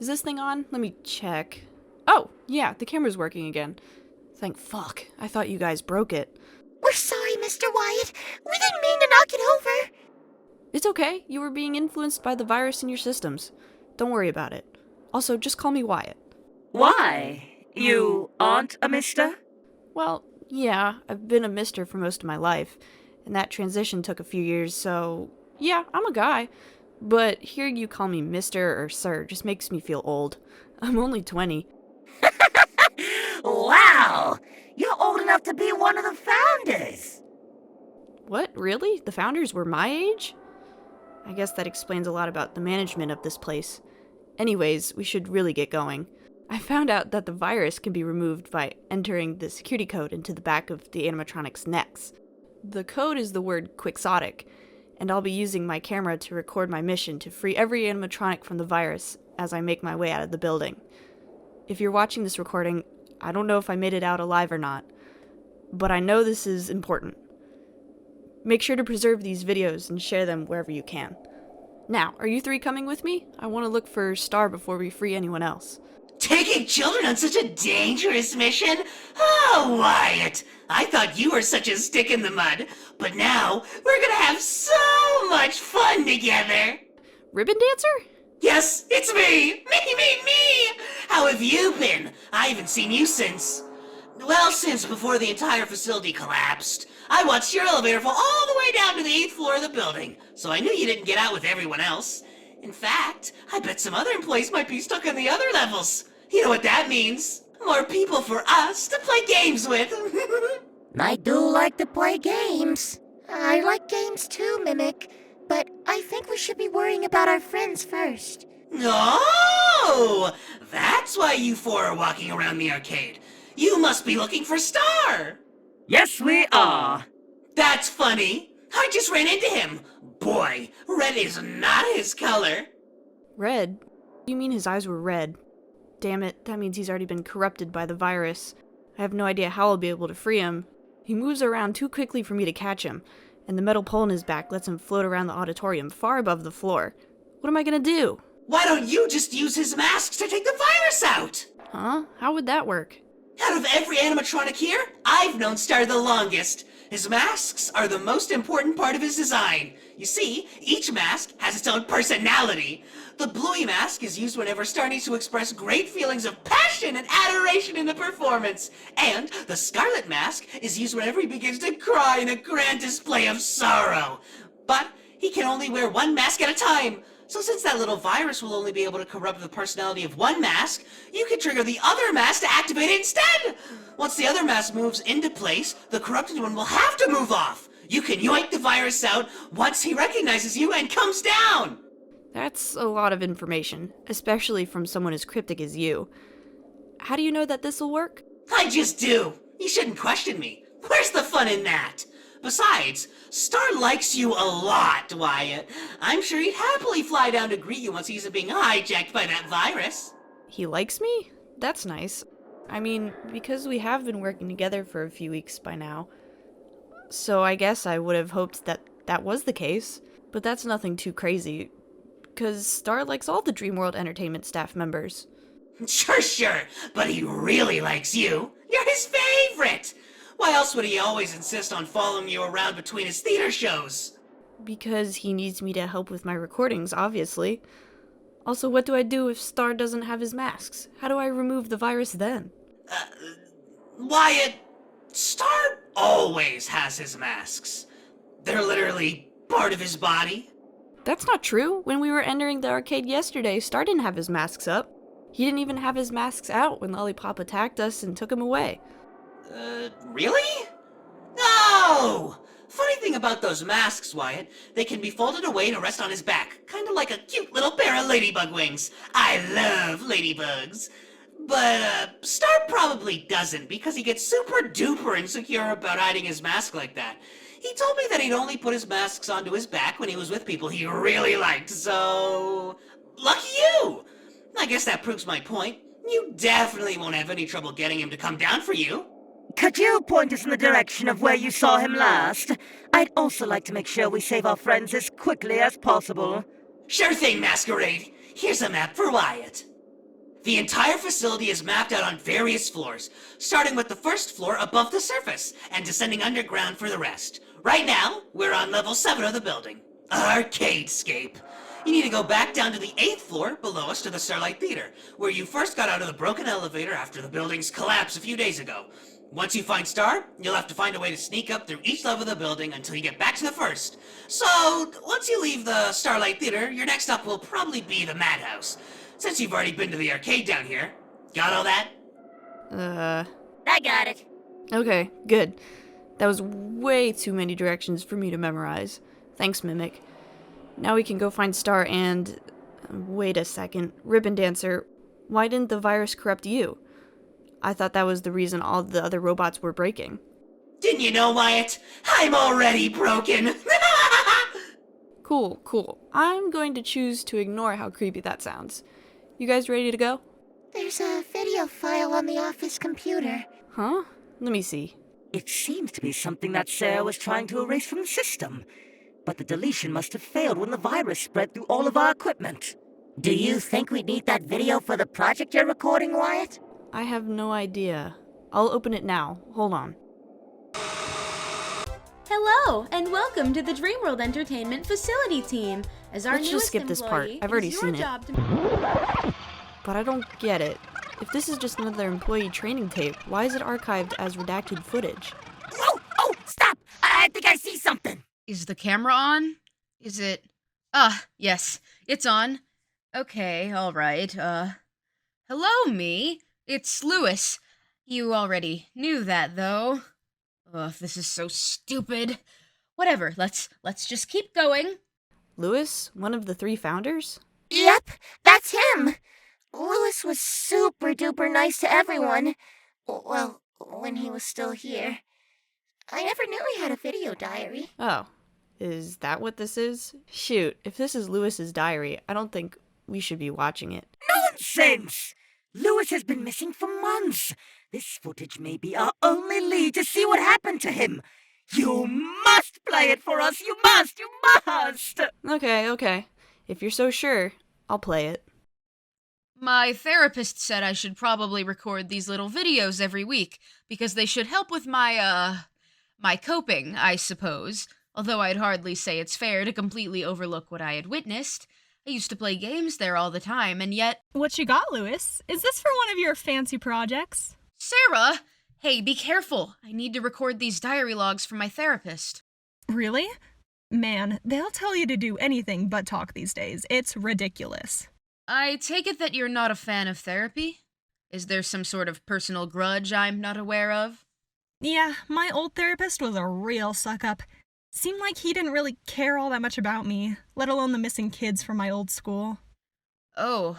Is this thing on? Let me check. Oh, yeah, the camera's working again. Thank fuck. I thought you guys broke it. We're sorry, Mr. Wiatt. We didn't mean to knock it over. It's okay. You were being influenced by the virus in your systems. Don't worry about it. Also, just call me Wiatt. Why? You aren't a mister? Well, yeah, I've been a mister for most of my life, and that transition took a few years, so yeah, I'm a guy. But hearing you call me Mr. or Sir just makes me feel old. I'm only 20. Wow! You're old enough to be one of the founders! What, really? The founders were my age? I guess that explains a lot about the management of this place. Anyways, we should really get going. I found out that the virus can be removed by entering the security code into the back of the animatronics' necks. The code is the word quixotic, and I'll be using my camera to record my mission to free every animatronic from the virus as I make my way out of the building. If you're watching this recording, I don't know if I made it out alive or not, but I know this is important. Make sure to preserve these videos and share them wherever you can. Now, are you three coming with me? I want to look for Star before we free anyone else. Taking children on such a dangerous mission? Oh, Wiatt! I thought you were such a stick in the mud, but now we're gonna have so much fun together! Ribbon dancer? Yes, it's me! Me! How have you been? I haven't seen you since before the entire facility collapsed. I watched your elevator fall all the way down to the 8th floor of the building, so I knew you didn't get out with everyone else. In fact, I bet some other employees might be stuck on the other levels. You know what that means? More people for us to play games with. I do like to play games. I like games too, Mimic. But I think we should be worrying about our friends first. Oh! That's why you four are walking around the arcade. You must be looking for Star. Yes, we are. That's funny. I just ran into him. Boy, red is not his color. Red? You mean his eyes were red? Damn it, that means he's already been corrupted by the virus. I have no idea how I'll be able to free him. He moves around too quickly for me to catch him, and the metal pole in his back lets him float around the auditorium far above the floor. What am I gonna do? Why don't you just use his masks to take the virus out? Huh? How would that work? Out of every animatronic here, I've known Star the longest. His masks are the most important part of his design. You see, each mask has its own personality. The bluey mask is used whenever Star needs to express great feelings of passion and adoration in the performance. And the scarlet mask is used whenever he begins to cry in a grand display of sorrow. But he can only wear one mask at a time. So since that little virus will only be able to corrupt the personality of one mask, you can trigger the other mask to activate it instead! Once the other mask moves into place, the corrupted one will have to move off. You can yoink the virus out once he recognizes you and comes down! That's a lot of information, especially from someone as cryptic as you. How do you know that this'll work? I just do. You shouldn't question me. Where's the fun in that? Besides, Star likes you a lot, Wiatt. I'm sure he'd happily fly down to greet you once he's being hijacked by that virus. He likes me? That's nice. I mean, because we have been working together for a few weeks by now. So I guess I would have hoped that that was the case. But that's nothing too crazy. Because Star likes all the Dreamworld Entertainment staff members. Sure, but he really likes you. You're his favorite! Why else would he always insist on following you around between his theater shows? Because he needs me to help with my recordings, obviously. Also, what do I do if Star doesn't have his masks? How do I remove the virus then? Wiatt, Star always has his masks. They're literally part of his body. That's not true. When we were entering the arcade yesterday, Star didn't have his masks up. He didn't even have his masks out when Lollipop attacked us and took him away. Really? No! Funny thing about those masks, Wiatt, they can be folded away to rest on his back, kind of like a cute little pair of ladybug wings. I love ladybugs. But, Star probably doesn't, because he gets super duper insecure about hiding his mask like that. He told me that he'd only put his masks onto his back when he was with people he really liked, so... Lucky you! I guess that proves my point. You definitely won't have any trouble getting him to come down for you. Could you point us in the direction of where you saw him last? I'd also like to make sure we save our friends as quickly as possible. Sure thing, Masquerade. Here's a map for Wiatt. The entire facility is mapped out on various floors, starting with the first floor above the surface and descending underground for the rest. Right now, we're on level 7 of the building. Arcadescape. You need to go back down to the 8th floor below us to the Starlight Theater, where you first got out of the broken elevator after the building's collapse a few days ago. Once you find Star, you'll have to find a way to sneak up through each level of the building until you get back to the first. So, once you leave the Starlight Theater, your next stop will probably be the Madhouse. Since you've already been to the arcade down here. Got all that? I got it. Okay, good. That was way too many directions for me to memorize. Thanks, Mimic. Now we can go find Star and... Wait a second. Ribbon Dancer, why didn't the virus corrupt you? I thought that was the reason all the other robots were breaking. Didn't you know, Wiatt? I'm already broken! Cool. I'm going to choose to ignore how creepy that sounds. You guys ready to go? There's a video file on the office computer. Huh? Let me see. It seems to be something that Sara was trying to erase from the system. But the deletion must have failed when the virus spread through all of our equipment. Do you think we need that video for the project you're recording, Wiatt? I have no idea. I'll open it now. Hold on. Hello, and welcome to the Dreamworld Entertainment facility team. As our Let's just newest skip this part. employee, I've already it is seen your it. job to... But I don't get it. If this is just another employee training tape, why is it archived as redacted footage? Oh, stop! I think I see something. Is the camera on? Is it... yes, it's on. Okay, alright, Hello, me. It's Lewis. You already knew that, though. Ugh, this is so stupid. Whatever, let's just keep going. Lewis? One of the 3 founders? Yep, that's him. Lewis was super duper nice to everyone. Well, when he was still here. I never knew he had a video diary. Oh. Is that what this is? Shoot, if this is Lewis's diary, I don't think we should be watching it. Nonsense! Lewis has been missing for months. This footage may be our only lead to see what happened to him. You must play it for us! You must! Okay. If you're so sure, I'll play it. My therapist said I should probably record these little videos every week, because they should help with my coping, I suppose. Although I'd hardly say it's fair to completely overlook what I had witnessed. I used to play games there all the time, and yet... What you got, Lewis? Is this for one of your fancy projects? Sara! Hey, be careful. I need to record these diary logs for my therapist. Really? Man, they'll tell you to do anything but talk these days. It's ridiculous. I take it that you're not a fan of therapy? Is there some sort of personal grudge I'm not aware of? Yeah, my old therapist was a real suck-up. Seemed like he didn't really care all that much about me, let alone the missing kids from my old school. Oh,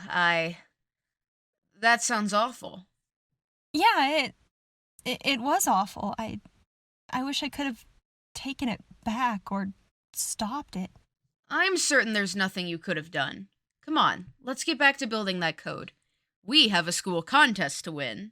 that sounds awful. Yeah, it was awful. I wish I could have taken it back or stopped it. I'm certain there's nothing you could have done. Come on, let's get back to building that code. We have a school contest to win.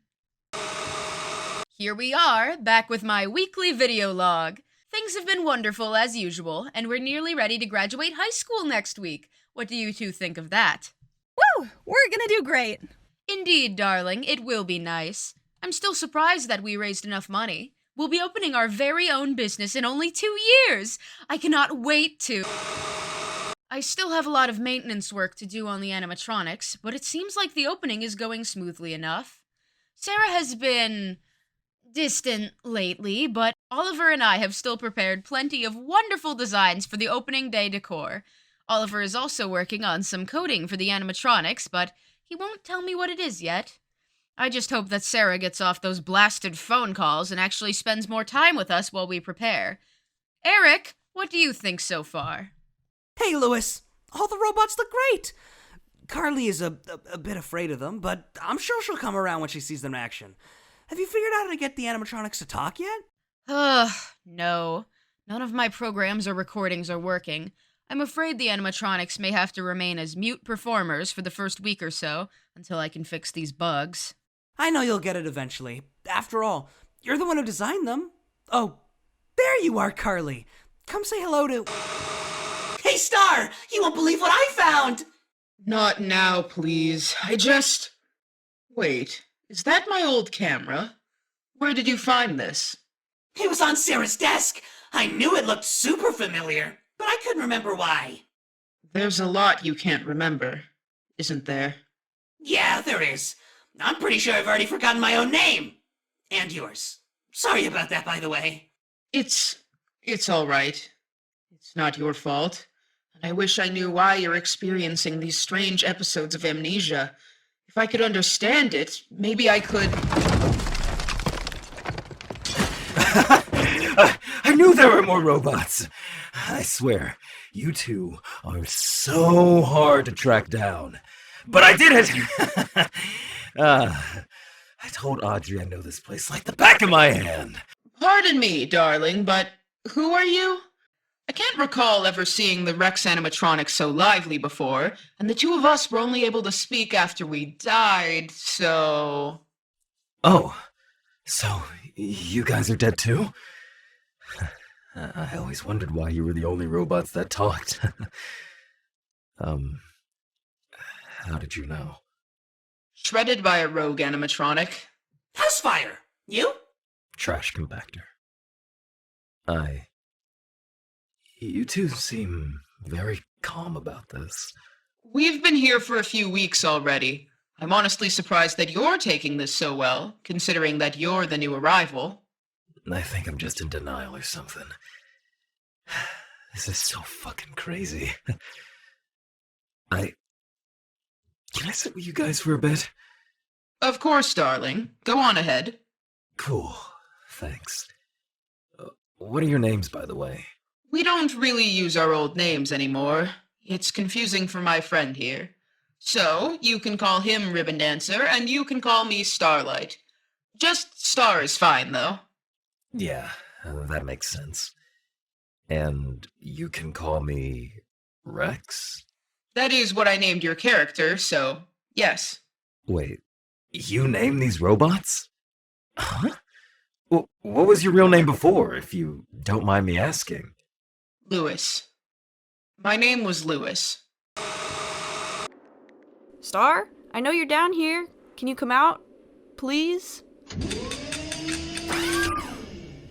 Here we are, back with my weekly video log. Things have been wonderful as usual, and we're nearly ready to graduate high school next week. What do you two think of that? Woo! We're gonna do great! Indeed, darling, it will be nice. I'm still surprised that we raised enough money. We'll be opening our very own business in only 2 years! I cannot wait to... I still have a lot of maintenance work to do on the animatronics, but it seems like the opening is going smoothly enough. Sara has been... distant lately, but Oliver and I have still prepared plenty of wonderful designs for the opening day decor. Oliver is also working on some coding for the animatronics, but he won't tell me what it is yet. I just hope that Sara gets off those blasted phone calls and actually spends more time with us while we prepare. Eric, what do you think so far? Hey, Lewis. All the robots look great. Carly is a bit afraid of them, but I'm sure she'll come around when she sees them in action. Have you figured out how to get the animatronics to talk yet? No. None of my programs or recordings are working. I'm afraid the animatronics may have to remain as mute performers for the first week or so, until I can fix these bugs. I know you'll get it eventually. After all, you're the one who designed them. Oh, there you are, Carly. Come say hello to... Hey, Star! You won't believe what I found! Not now, please. I just... Wait, is that my old camera? Where did you find this? It was on Sarah's desk. I knew it looked super familiar, but I couldn't remember why. There's a lot you can't remember, isn't there? Yeah, there is. I'm pretty sure I've already forgotten my own name. And yours. Sorry about that, by the way. It's all right. It's not your fault. And I wish I knew why you're experiencing these strange episodes of amnesia. If I could understand it, maybe I could... I knew there were more robots. I swear, you two are so hard to track down. But I did it! I told Audrey I know this place like the back of my hand. Pardon me, darling, but who are you? I can't recall ever seeing the Rex animatronics so lively before, and the two of us were only able to speak after we died, so... Oh, so you guys are dead too? I always wondered why you were the only robots that talked. How did you know? Shredded by a rogue animatronic. Housefire! You? Trash compactor. You two seem very calm about this. We've been here for a few weeks already. I'm honestly surprised that you're taking this so well, considering that you're the new arrival. I think I'm just in denial or something. This is so fucking crazy. Can I sit with you guys for a bit? Of course, darling. Go on ahead. Cool. Thanks. What are your names, by the way? We don't really use our old names anymore. It's confusing for my friend here. So, you can call him Ribbon Dancer, and you can call me Starlight. Just Star is fine, though. Yeah, that makes sense. And you can call me Rex? That is what I named your character, so yes. Wait, you named these robots? Huh? Well, what was your real name before, if you don't mind me asking? Lewis. My name was Lewis. Star, I know you're down here. Can you come out, please?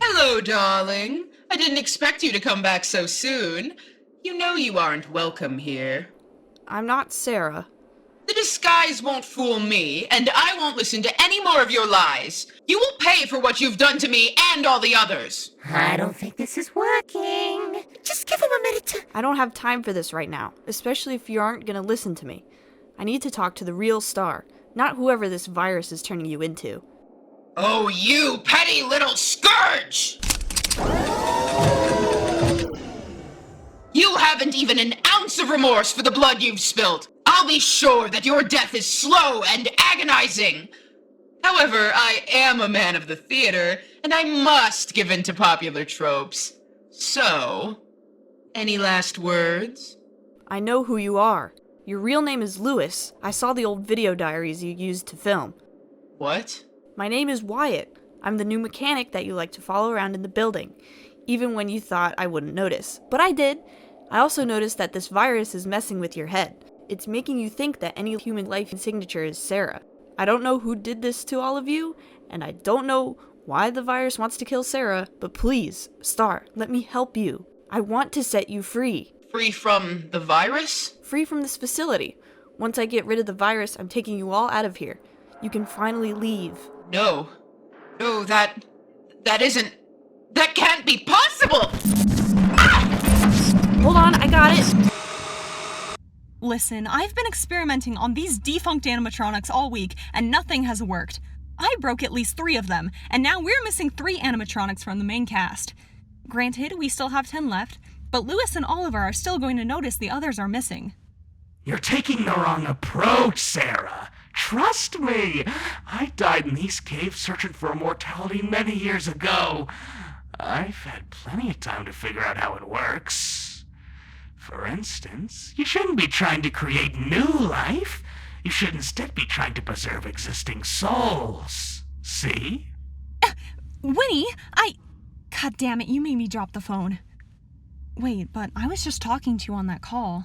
Hello, darling. I didn't expect you to come back so soon. You know you aren't welcome here. I'm not Sara. The disguise won't fool me, and I won't listen to any more of your lies. You will pay for what you've done to me and all the others. I don't think this is working. Just give him a minute to... I don't have time for this right now, especially if you aren't gonna listen to me. I need to talk to the real Star, not whoever this virus is turning you into. Oh, you petty little scourge! You haven't even an ounce of remorse for the blood you've spilled. I'll be sure that your death is slow and agonizing. However, I am a man of the theater, and I must give in to popular tropes. So, any last words? I know who you are. Your real name is Lewis. I saw the old video diaries you used to film. What? My name is Wiatt. I'm the new mechanic that you like to follow around in the building, even when you thought I wouldn't notice. But I did. I also noticed that this virus is messing with your head. It's making you think that any human life signature is Sara. I don't know who did this to all of you, and I don't know why the virus wants to kill Sara, but please, Star, let me help you. I want to set you free. Free from the virus? Free from this facility. Once I get rid of the virus, I'm taking you all out of here. You can finally leave. No, that can't be possible! Hold on, I got it! Listen, I've been experimenting on these defunct animatronics all week, and nothing has worked. I broke at least 3 of them, and now we're missing 3 animatronics from the main cast. Granted, we still have 10 left, but Lewis and Oliver are still going to notice the others are missing. You're taking the wrong approach, Sara. Trust me. I died in these caves searching for immortality many years ago. I've had plenty of time to figure out how it works. For instance, you shouldn't be trying to create new life. You should instead be trying to preserve existing souls. See? Winnie, God damn it, you made me drop the phone. Wait, but I was just talking to you on that call.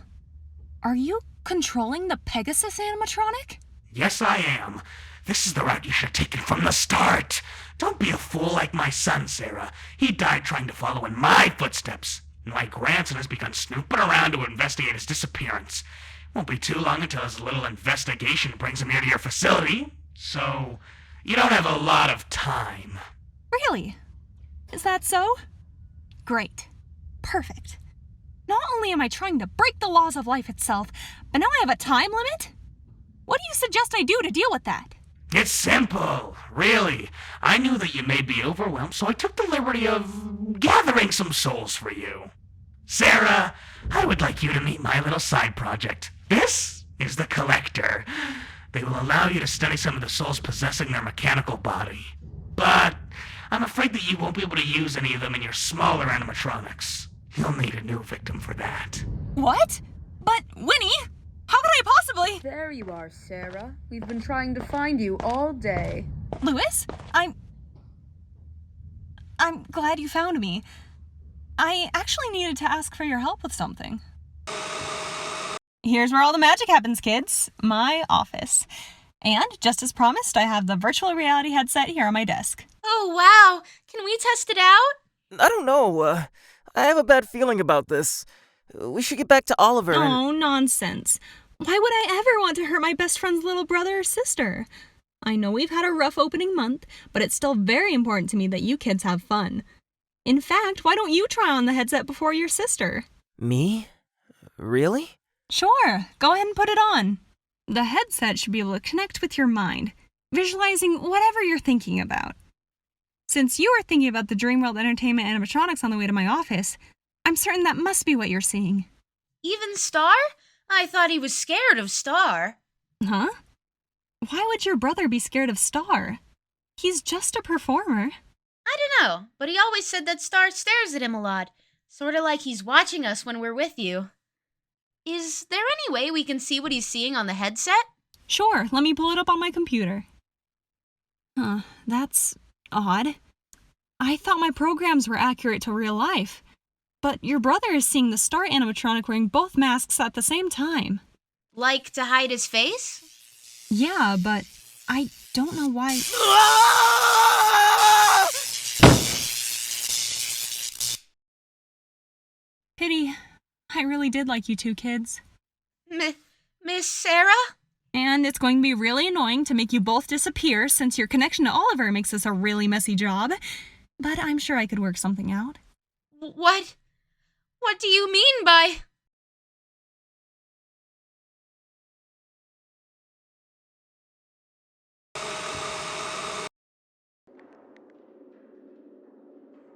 Are you controlling the Pegasus animatronic? Yes, I am. This is the route you should have taken from the start. Don't be a fool like my son, Sara. He died trying to follow in my footsteps. My grandson has begun snooping around to investigate his disappearance. Won't be too long until his little investigation brings him here to your facility. So, you don't have a lot of time. Really? Is that so? Great. Perfect. Not only am I trying to break the laws of life itself, but now I have a time limit? What do you suggest I do to deal with that? It's simple, really. I knew that you may be overwhelmed, so I took the liberty of gathering some souls for you. Sara, I would like you to meet my little side project. This is the Collector. They will allow you to study some of the souls possessing their mechanical body. But I'm afraid that you won't be able to use any of them in your smaller animatronics. You'll need a new victim for that. What? But, Winnie, how could I possibly... There you are, Sara. We've been trying to find you all day. Louis, I'm glad you found me. I actually needed to ask for your help with something. Here's where all the magic happens, kids. My office. And, just as promised, I have the virtual reality headset here on my desk. Oh, wow. Can we test it out? I don't know. I have a bad feeling about this. We should get back to Oliver and... Oh, nonsense. Why would I ever want to hurt my best friend's little brother or sister? I know we've had a rough opening month, but it's still very important to me that you kids have fun. In fact, why don't you try on the headset before your sister? Me? Really? Sure, go ahead and put it on. The headset should be able to connect with your mind, visualizing whatever you're thinking about. Since you were thinking about the Dreamworld Entertainment animatronics on the way to my office, I'm certain that must be what you're seeing. Even Star? I thought he was scared of Star. Huh? Why would your brother be scared of Star? He's just a performer. I don't know, but he always said that Star stares at him a lot, sort of like he's watching us when we're with you. Is there any way we can see what he's seeing on the headset? Sure, let me pull it up on my computer. Huh, that's odd. I thought my programs were accurate to real life, but your brother is seeing the Star animatronic wearing both masks at the same time. Like to hide his face? Yeah, but I don't know why... Pity. I really did like you two kids. Miss Sara? And it's going to be really annoying to make you both disappear since your connection to Oliver makes this a really messy job. But I'm sure I could work something out. What do you mean by...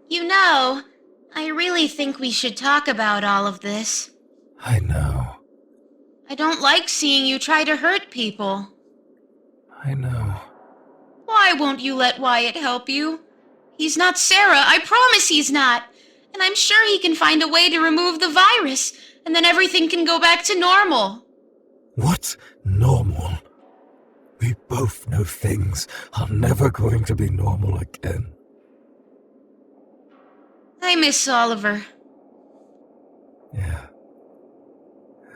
You know, I really think we should talk about all of this. I know. I don't like seeing you try to hurt people. I know. Why won't you let Wiatt help you? He's not Sara, I promise he's not. And I'm sure he can find a way to remove the virus, and then everything can go back to normal. What's normal? We both know things are never going to be normal again. I miss Oliver. Yeah.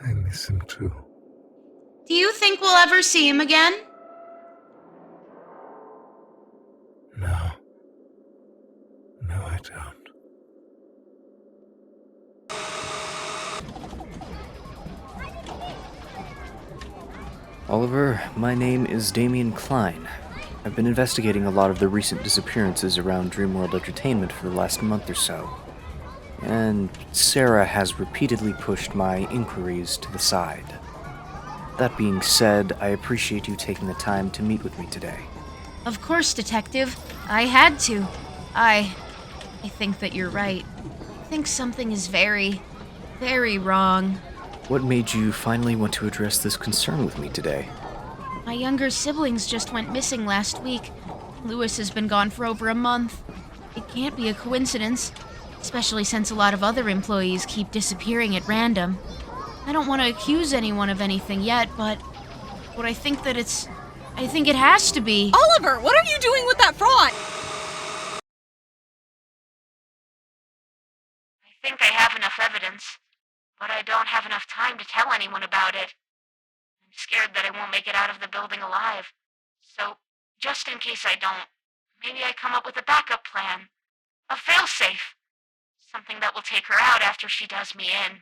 I miss him too. Do you think we'll ever see him again? No. No, I don't. Oliver, my name is Damien Klein. I've been investigating a lot of the recent disappearances around Dreamworld Entertainment for the last month or so. And Sara has repeatedly pushed my inquiries to the side. That being said, I appreciate you taking the time to meet with me today. Of course, Detective. I had to. I think that you're right. I think something is very, very wrong. What made you finally want to address this concern with me today? My younger siblings just went missing last week. Louis has been gone for over a month. It can't be a coincidence, especially since a lot of other employees keep disappearing at random. I don't want to accuse anyone of anything yet, but I think it has to be. Oliver, what are you doing with that fraud? I think I have enough evidence, but I don't have enough time to tell anyone about it. And scared that I won't make it out of the building alive. So, just in case I don't, maybe I come up with a backup plan. A failsafe. Something that will take her out after she does me in.